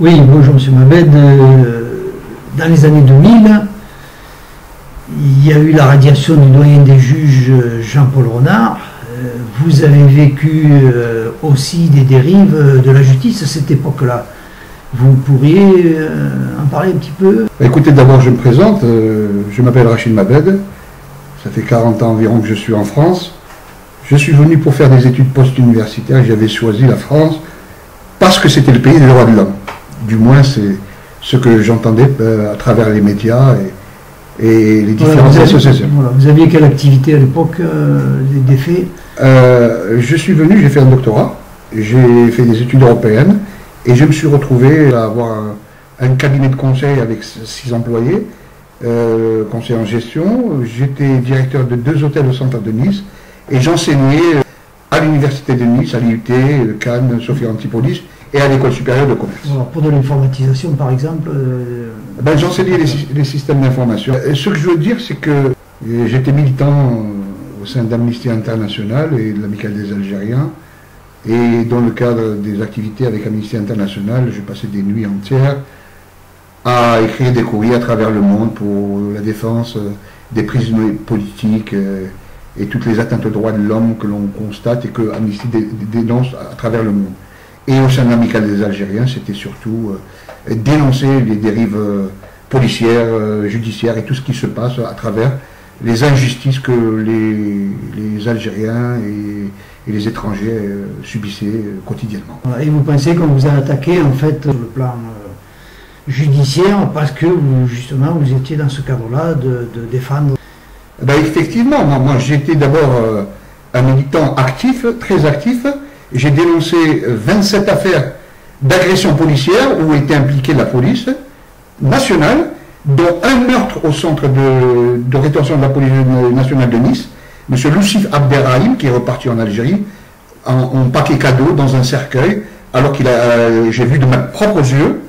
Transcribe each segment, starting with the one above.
Oui, bonjour M. Mabed. Dans les années 2000, il y a eu la radiation du doyen des juges Jean-Paul Renard. Vous avez vécu aussi des dérives de la justice à cette époque-là. Vous pourriez en parler un petit peu? Écoutez, d'abord je me présente, je m'appelle Rachid Mabed, ça fait 40 ans environ que je suis en France. Je suis venu pour faire des études post-universitaires et j'avais choisi la France parce que c'était le pays des droits de l'homme. Du moins c'est ce que j'entendais à travers les médias et les différentes associations. Voilà, vous aviez quelle activité à l'époque des faits? Je suis venu, j'ai fait un doctorat, j'ai fait des études européennes et je me suis retrouvé à avoir un cabinet de conseil avec 6 employés, conseil en gestion. J'étais directeur de 2 hôtels au centre de Nice et j'enseignais à l'université de Nice, à l'IUT, Cannes, Sophia Antipolis et à l'école supérieure de commerce. Alors, pour de l'informatisation par exemple J'enseignais les systèmes d'information. Ce que je veux dire, c'est que j'étais militant au sein d'Amnesty International et de l'Amicale des Algériens. Et dans le cadre des activités avec Amnesty International, je passais des nuits entières à écrire des courriers à travers le monde pour la défense des prisonniers politiques et toutes les atteintes aux droits de l'homme que l'on constate et que Amnesty dénonce à travers le monde. Et au sein de l'Amicale des Algériens, c'était surtout dénoncer les dérives policières, judiciaires et tout ce qui se passe à travers les injustices que les Algériens et les étrangers subissaient quotidiennement. Voilà. Et vous pensez qu'on vous a attaqué en fait sur le plan judiciaire parce que vous, justement vous étiez dans ce cadre-là de défendre? Effectivement, moi j'étais d'abord un militant actif, très actif. J'ai dénoncé 27 affaires d'agression policière où était impliquée la police nationale, dont un meurtre au centre de rétention de la police nationale de Nice, M. Loussif Abderrahim, qui est reparti en Algérie, en paquet cadeau, dans un cercueil, alors j'ai vu de mes propres yeux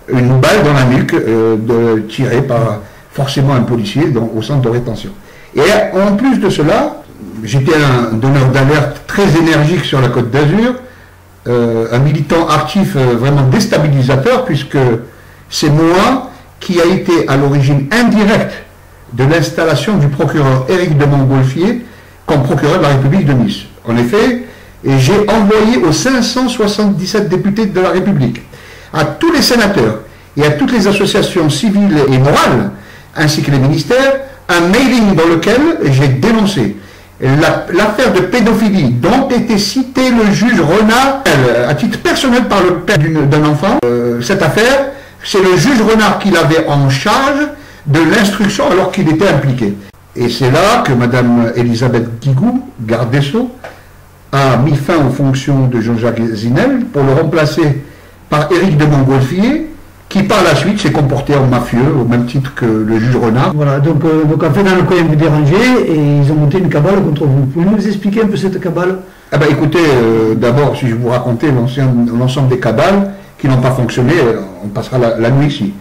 une balle dans la nuque tirée par forcément un policier au centre de rétention. Et en plus de cela, j'étais un donneur d'alerte très énergique sur la Côte d'Azur, un militant actif vraiment déstabilisateur, puisque c'est moi qui a été à l'origine indirecte de l'installation du procureur Éric de Montgolfier comme procureur de la République de Nice. En effet, j'ai envoyé aux 577 députés de la République, à tous les sénateurs et à toutes les associations civiles et morales, ainsi que les ministères, un mailing dans lequel j'ai dénoncé l'affaire de pédophilie dont était cité le juge Renard à titre personnel par le père d'un enfant. Cette affaire, c'est le juge Renard qui l'avait en charge de l'instruction alors qu'il était impliqué. Et c'est là que Mme Elisabeth Guigou, garde des Sceaux, a mis fin aux fonctions de Jean-Jacques Zinel pour le remplacer par Éric de Montgolfier, qui par la suite s'est comporté en mafieux au même titre que le juge Renard. Voilà, donc en fait dans le coin vous dérangez et ils ont monté une cabale contre vous. Pouvez nous expliquer un peu cette cabale? Écoutez, d'abord si je vous racontais l'ensemble des cabales qui n'ont pas fonctionné, on passera la nuit ici.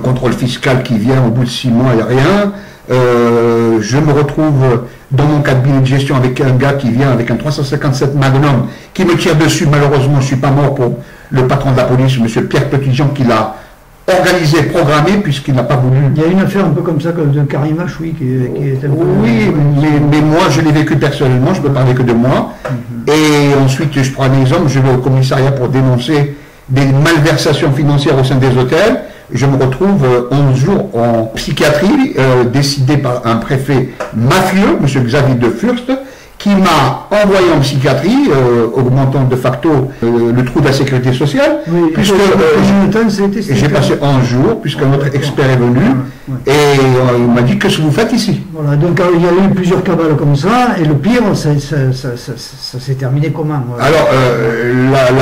Contrôle fiscal qui vient au bout de 6 mois, il n'y a rien. Je me retrouve dans mon cabinet de gestion avec un gars qui vient avec un 357 Magnum qui me tire dessus. Malheureusement, je ne suis pas mort pour le patron de la police, M. Pierre Petitjean, qui l'a organisé, programmé, puisqu'il n'a pas voulu. Il y a une affaire un peu comme ça, de Karimache, oui, qui est un peu... Oui, mais moi, je l'ai vécu personnellement, je ne peux parler que de moi. Et ensuite, je prends un exemple, je vais au commissariat pour dénoncer des malversations financières au sein des hôtels. Je me retrouve 11 jours en psychiatrie, décidé par un préfet mafieux, M. Xavier de Furst, qui m'a envoyé en psychiatrie, augmentant de facto le trou de la sécurité sociale, oui, puisque j'ai passé 11 jours, puisqu'un autre expert est venu, et il m'a dit: qu'est-ce que vous faites ici? Voilà, donc il y a eu plusieurs cabales comme ça, et le pire, ça s'est terminé comment? Alors,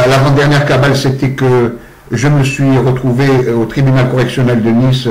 l'avant-dernière cabale, c'était que je me suis retrouvé au tribunal correctionnel de Nice,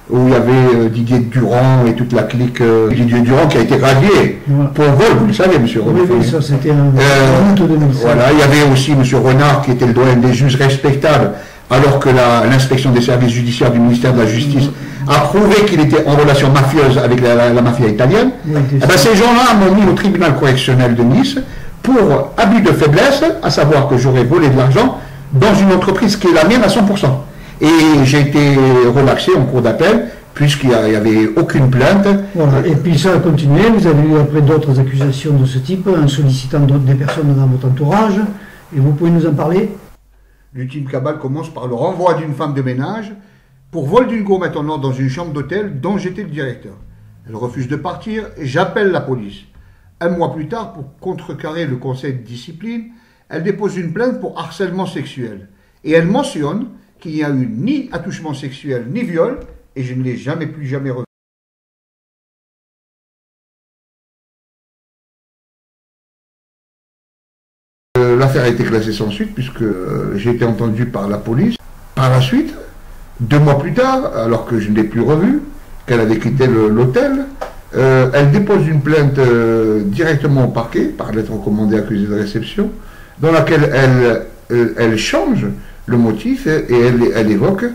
où il y avait Didier Durand et toute la clique Didier Durand qui a été radié pour vol, vous le savez, monsieur Renard. Oui, ça c'était un route de Nice. Voilà, il y avait aussi monsieur Renard qui était le doyen des juges respectables, alors que l'inspection des services judiciaires du ministère de la Justice a prouvé qu'il était en relation mafieuse avec la mafia italienne. Oui, ces gens-là m'ont mis au tribunal correctionnel de Nice pour abus de faiblesse, à savoir que j'aurais volé de l'argent dans une entreprise qui est la mienne à 100%. Et j'ai été relaxé en cours d'appel, puisqu'il n'y avait aucune plainte. Voilà. Et puis ça a continué, vous avez eu après d'autres accusations de ce type, en sollicitant des personnes dans votre entourage, et vous pouvez nous en parler? L'ultime cabale commence par le renvoi d'une femme de ménage pour vol d'une gourmette en or dans une chambre d'hôtel dont j'étais le directeur. Elle refuse de partir et j'appelle la police. Un mois plus tard, pour contrecarrer le conseil de discipline, elle dépose une plainte pour harcèlement sexuel. Et elle mentionne qu'il n'y a eu ni attouchement sexuel ni viol, et je ne l'ai plus jamais revu. L'affaire a été classée sans suite puisque j'ai été entendu par la police. Par la suite, 2 mois plus tard, alors que je ne l'ai plus revue, qu'elle avait quitté l'hôtel, elle dépose une plainte directement au parquet, par lettre recommandée accusée de réception, dans laquelle elle change le motif et elle évoque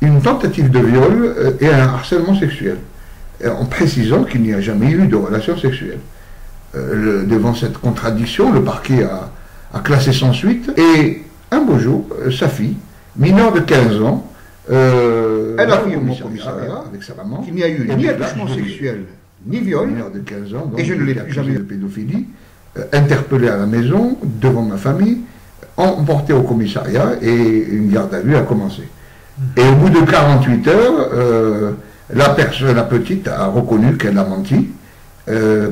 une tentative de viol et un harcèlement sexuel, en précisant qu'il n'y a jamais eu de relation sexuelle. Devant cette contradiction, le parquet a classé sans suite, et un beau jour, sa fille, mineure de 15 ans, elle a pris au commissariat avec sa maman qu'il n'y a eu ni attouchement sexuel ni viol, mineure de 15 ans, donc, et je ne l'ai plus jamais de pédophilie, interpellée à la maison, devant ma famille, emportée au commissariat, et une garde à vue a commencé. Et au bout de 48 heures, la petite a reconnu qu'elle a menti,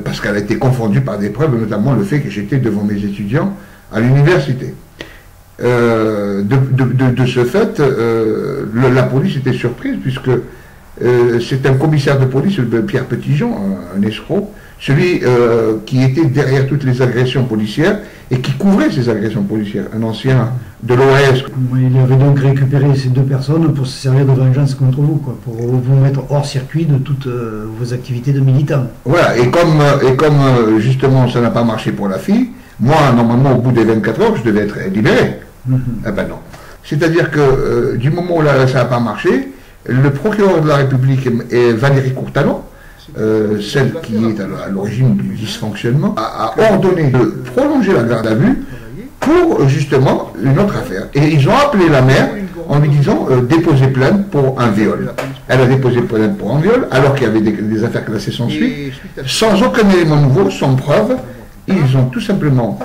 parce qu'elle a été confondue par des preuves, notamment le fait que j'étais devant mes étudiants à l'université. De ce fait, la police était surprise, puisque c'est un commissaire de police, Pierre Petitjean, un escroc, celui qui était derrière toutes les agressions policières et qui couvrait ces agressions policières, un ancien de l'OAS. Il avait donc récupéré ces 2 personnes pour se servir de vengeance contre vous, quoi, pour vous mettre hors circuit de toutes vos activités de militant. Voilà, et comme justement ça n'a pas marché pour la fille, moi, normalement, au bout des 24 heures, je devais être libéré. Eh ben non. C'est-à-dire que du moment où ça n'a pas marché, le procureur de la République, Valérie Courtalon, celle qui est à l'origine du dysfonctionnement, a ordonné de prolonger la garde à vue pour justement une autre affaire. Et ils ont appelé la mère en lui disant déposer plainte pour un viol. Elle a déposé plainte pour un viol, alors qu'il y avait des affaires classées sans suite, sans aucun élément nouveau, sans preuve. Ils ont tout simplement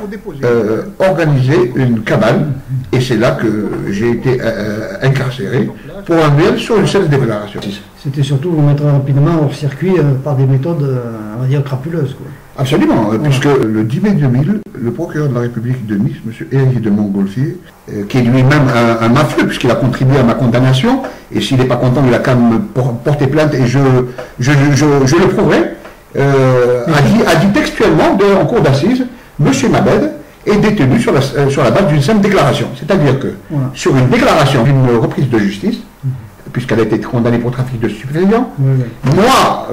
organisé une cabale, et c'est là que j'ai été incarcéré pour un viol sur une seule déclaration. C'était surtout vous mettre rapidement hors circuit par des méthodes, on va dire, crapuleuses, quoi. Absolument, voilà. Puisque le 10 mai 2000, le procureur de la République de Nice, M. Éric de Montgolfier, qui est lui-même un mafieux, puisqu'il a contribué à ma condamnation, et s'il n'est pas content, il a qu'à me porter plainte, et je le prouverai, a dit textuellement, en cour d'assises, M. Mabed est détenu sur la base d'une simple déclaration. C'est-à-dire que sur une déclaration d'une reprise de justice, puisqu'elle a été condamnée pour trafic de stupéfiants, moi,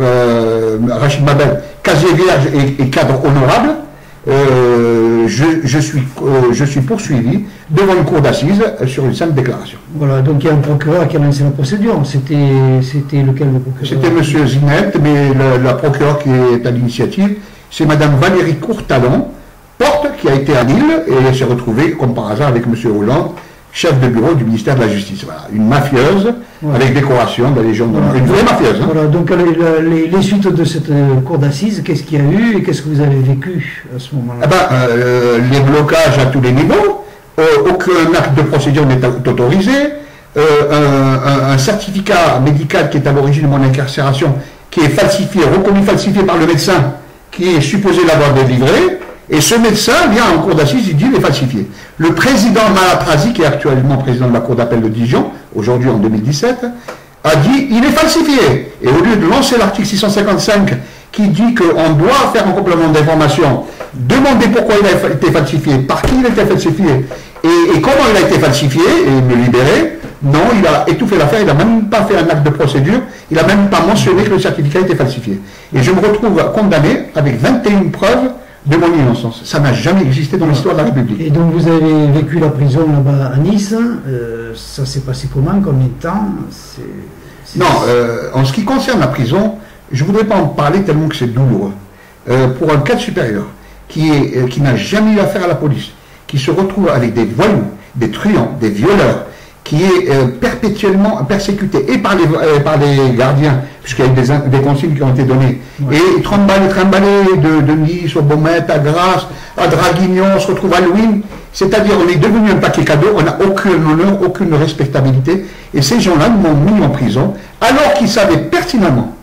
Rachid Mabed, casier vierge et cadre honorable, je suis poursuivi devant une cour d'assises sur une simple déclaration. Voilà, donc il y a un procureur qui a lancé la procédure. C'était lequel le procureur? C'était M. Zinet, mais la procureure qui est à l'initiative, c'est Mme Valérie Courtalon, Porte, qui a été à Lille, et elle s'est retrouvée, comme par hasard, avec M. Hollande, chef de bureau du ministère de la Justice. Voilà, une mafieuse, avec décoration de la Légion d'honneur. Une vraie mafieuse. Hein. Voilà, donc les suites de cette cour d'assises, qu'est-ce qu'il y a eu et qu'est-ce que vous avez vécu à ce moment-là? Les blocages à tous les niveaux, aucun acte de procédure n'est autorisé, un certificat médical qui est à l'origine de mon incarcération, qui est falsifié, reconnu falsifié par le médecin, qui est supposé l'avoir délivré. Et ce médecin vient en cour d'assises, il dit il est falsifié. Le président Malatrasi, qui est actuellement président de la cour d'appel de Dijon, aujourd'hui en 2017, a dit il est falsifié. Et au lieu de lancer l'article 655 qui dit qu'on doit faire un complément d'information, demander pourquoi il a été falsifié, par qui il a été falsifié, et comment il a été falsifié, et me libérer, non, il a étouffé l'affaire, il n'a même pas fait un acte de procédure, il n'a même pas mentionné que le certificat était falsifié. Et je me retrouve condamné avec 21 preuves de mon innocence. Ça n'a jamais existé dans l'histoire de la République. Et donc vous avez vécu la prison là-bas à Nice, ça s'est passé comment, combien de temps? Non, en ce qui concerne la prison, je ne voudrais pas en parler tellement que c'est douloureux. Pour un cadre supérieur qui n'a jamais eu affaire à la police, qui se retrouve avec des voyous, des truands, des violeurs, qui est perpétuellement persécuté et par les gardiens, puisqu'il y a eu des consignes qui ont été données, et trimballé de Nice, au Baumette, à Grasse, à Draguignan, on se retrouve à Louis, c'est-à-dire on est devenu un paquet cadeau, on n'a aucun honneur, aucune respectabilité, et ces gens-là m'ont mis en prison, alors qu'ils savaient pertinemment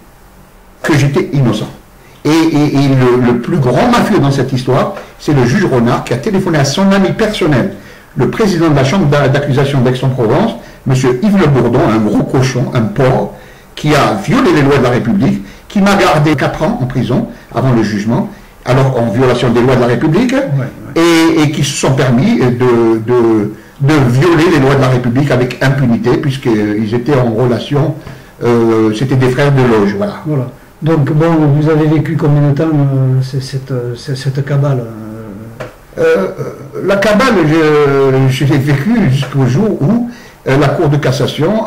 que j'étais innocent. Et le plus grand mafieux dans cette histoire, c'est le juge Renard qui a téléphoné à son ami personnel, le président de la chambre d'accusation d'Aix-en-Provence, M. Yves Le Bourdon, un gros cochon, un porc, qui a violé les lois de la République, qui m'a gardé 4 ans en prison avant le jugement, alors en violation des lois de la République, et qui se sont permis de violer les lois de la République avec impunité, puisqu'ils étaient en relation, c'était des frères de loge, voilà. Donc bon, vous avez vécu combien de temps cette cabale La cabale, je l'ai vécue jusqu'au jour où la Cour de cassation,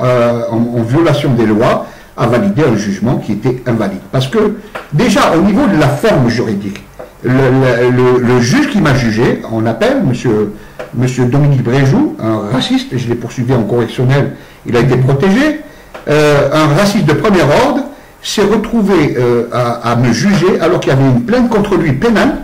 en violation des lois, a validé un jugement qui était invalide. Parce que, déjà, au niveau de la forme juridique, le juge qui m'a jugé, en appel, monsieur Dominique Bréjou, un raciste, je l'ai poursuivi en correctionnel, il a été protégé, un raciste de premier ordre, s'est retrouvé à me juger alors qu'il y avait une plainte contre lui pénale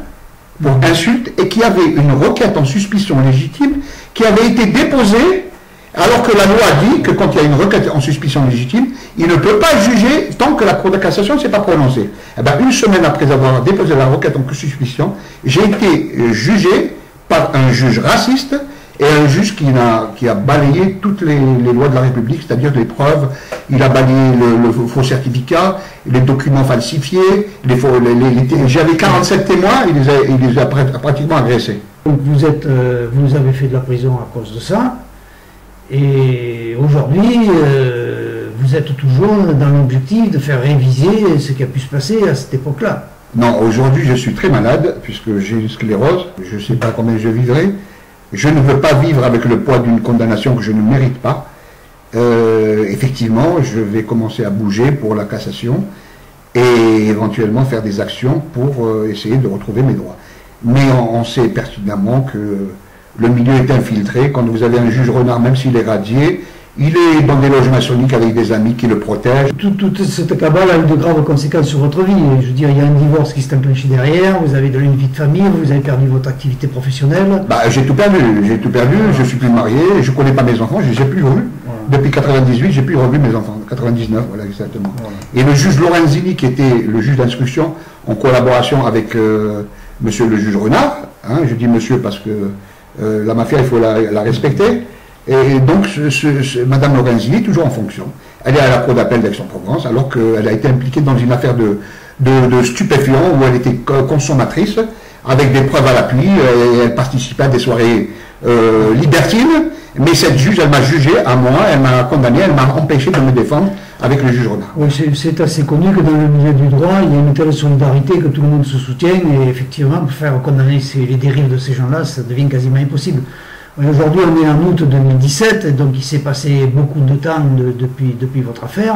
pour insulte et qu'il y avait une requête en suspicion légitime qui avait été déposée alors que la loi dit que quand il y a une requête en suspicion légitime, il ne peut pas juger tant que la Cour de cassation ne s'est pas prononcée. Eh bien, une semaine après avoir déposé la requête en suspicion, j'ai été jugé par un juge raciste et un juge qui a balayé toutes les lois de la République, c'est-à-dire les preuves. Il a balayé le faux certificat, les documents falsifiés, j'avais 47 témoins, il les a pratiquement agressés. Donc vous avez fait de la prison à cause de ça, et aujourd'hui vous êtes toujours dans l'objectif de faire réviser ce qui a pu se passer à cette époque-là. Non, aujourd'hui je suis très malade, puisque j'ai une sclérose, je ne sais pas combien je vivrai. Je ne veux pas vivre avec le poids d'une condamnation que je ne mérite pas. Effectivement, je vais commencer à bouger pour la cassation et éventuellement faire des actions pour essayer de retrouver mes droits. Mais on sait pertinemment que le milieu est infiltré. Quand vous avez un juge Renard, même s'il est radié, il est dans des loges maçonniques avec des amis qui le protègent. Toute cette cabale a eu de graves conséquences sur votre vie. Je veux dire, il y a un divorce qui s'est enclenché derrière, vous avez une vie de famille, vous avez perdu votre activité professionnelle. J'ai tout perdu, je suis plus marié, je ne connais pas mes enfants, je ne les ai plus revus. Depuis 98, j'ai plus revu mes enfants, 99, voilà exactement. Et le juge Lorenzini, qui était le juge d'instruction, en collaboration avec monsieur le juge Renard, je dis monsieur parce que la mafia, il faut la respecter. Et donc, Madame Lorenzini, toujours en fonction, elle est à la cour d'appel d'Aix-en-Provence, alors qu'elle a été impliquée dans une affaire de stupéfiants où elle était consommatrice, avec des preuves à l'appui, et elle participait à des soirées libertines, mais cette juge, elle m'a jugé à moi, elle m'a condamné, elle m'a empêché de me défendre avec le juge Renard. Oui, c'est assez connu que dans le milieu du droit, il y a une telle solidarité que tout le monde se soutient, et effectivement, pour faire condamner les dérives de ces gens-là, ça devient quasiment impossible. Aujourd'hui, on est en août 2017, donc il s'est passé beaucoup de temps depuis votre affaire.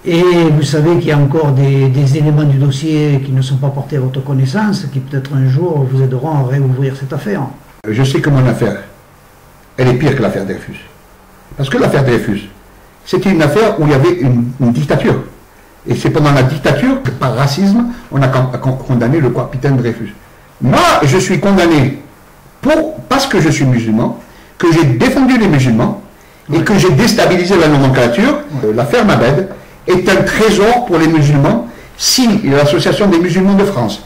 Et vous savez qu'il y a encore des éléments du dossier qui ne sont pas portés à votre connaissance, qui peut-être un jour vous aideront à réouvrir cette affaire. Je sais que mon affaire, elle est pire que l'affaire Dreyfus. Parce que l'affaire Dreyfus, c'était une affaire où il y avait une dictature. Et c'est pendant la dictature que, par racisme, on a condamné le capitaine Dreyfus. Moi, je suis condamné parce que je suis musulman, que j'ai défendu les musulmans et que j'ai déstabilisé la nomenclature. L'affaire Mabed est un trésor pour les musulmans si l'Association des musulmans de France,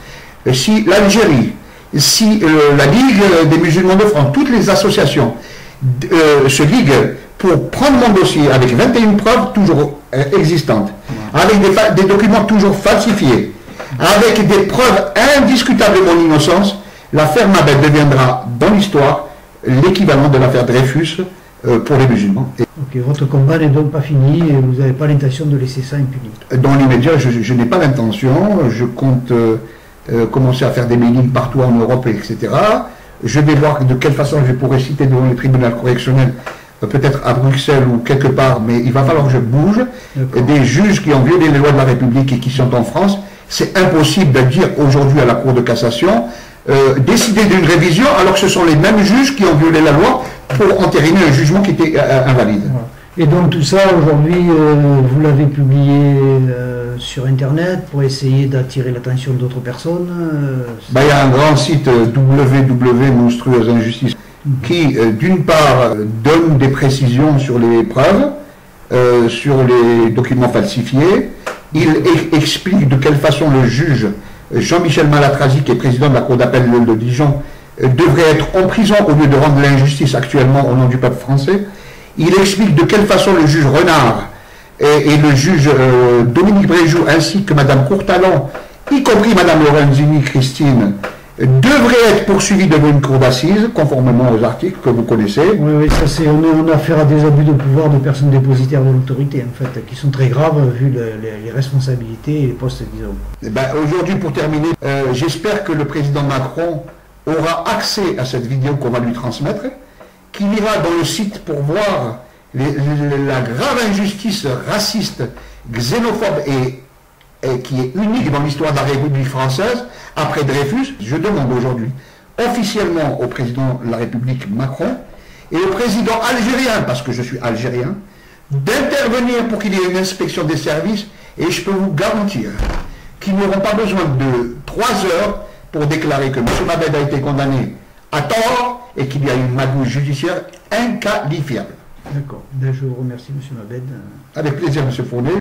si l'Algérie, si la Ligue des musulmans de France, toutes les associations se liguent pour prendre mon dossier avec 21 preuves toujours existantes, avec des documents toujours falsifiés, avec des preuves indiscutables de mon innocence. L'affaire Mabed deviendra dans l'histoire l'équivalent de l'affaire Dreyfus pour les musulmans. Ok, votre combat n'est donc pas fini et vous n'avez pas l'intention de laisser ça impuni? Dans l'immédiat, je n'ai pas l'intention. Je compte commencer à faire des meetings partout en Europe, etc. Je vais voir de quelle façon je pourrais citer devant les tribunaux correctionnels, peut-être à Bruxelles ou quelque part, mais il va falloir que je bouge. Des juges qui ont violé les lois de la République et qui sont en France, c'est impossible de dire aujourd'hui à la Cour de cassation décider d'une révision alors que ce sont les mêmes juges qui ont violé la loi pour entériner un jugement qui était invalide. Voilà. Et donc tout ça, aujourd'hui, vous l'avez publié sur Internet pour essayer d'attirer l'attention d'autres personnes Il y a un grand site www.monstrueusesinjustice qui, d'une part, donne des précisions sur les preuves, sur les documents falsifiés. Il explique de quelle façon le juge Jean-Michel Malatrasi, qui est président de la Cour d'appel de Dijon, devrait être en prison au lieu de rendre l'injustice actuellement au nom du peuple français. Il explique de quelle façon le juge Renard et le juge Dominique Bréjou, ainsi que Mme Courtalon, y compris Mme Lorenzini Christine, devraient être poursuivis devant une cour d'assises, conformément aux articles que vous connaissez. Oui, ça c'est, on a affaire à des abus de pouvoir de personnes dépositaires de l'autorité, en fait, qui sont très graves vu les responsabilités et les postes qu'ils ont. Aujourd'hui, pour terminer, j'espère que le président Macron aura accès à cette vidéo qu'on va lui transmettre, qu'il ira dans le site pour voir la grave injustice raciste, xénophobe et qui est unique dans l'histoire de la République française, après Dreyfus. Je demande aujourd'hui officiellement au président de la République Macron et au président algérien, parce que je suis algérien, d'intervenir pour qu'il y ait une inspection des services, et je peux vous garantir qu'ils n'auront pas besoin de 3 heures pour déclarer que M. Mabed a été condamné à tort et qu'il y a une magouille judiciaire inqualifiable. D'accord. Je vous remercie, M. Mabed. Avec plaisir, M. Fournet.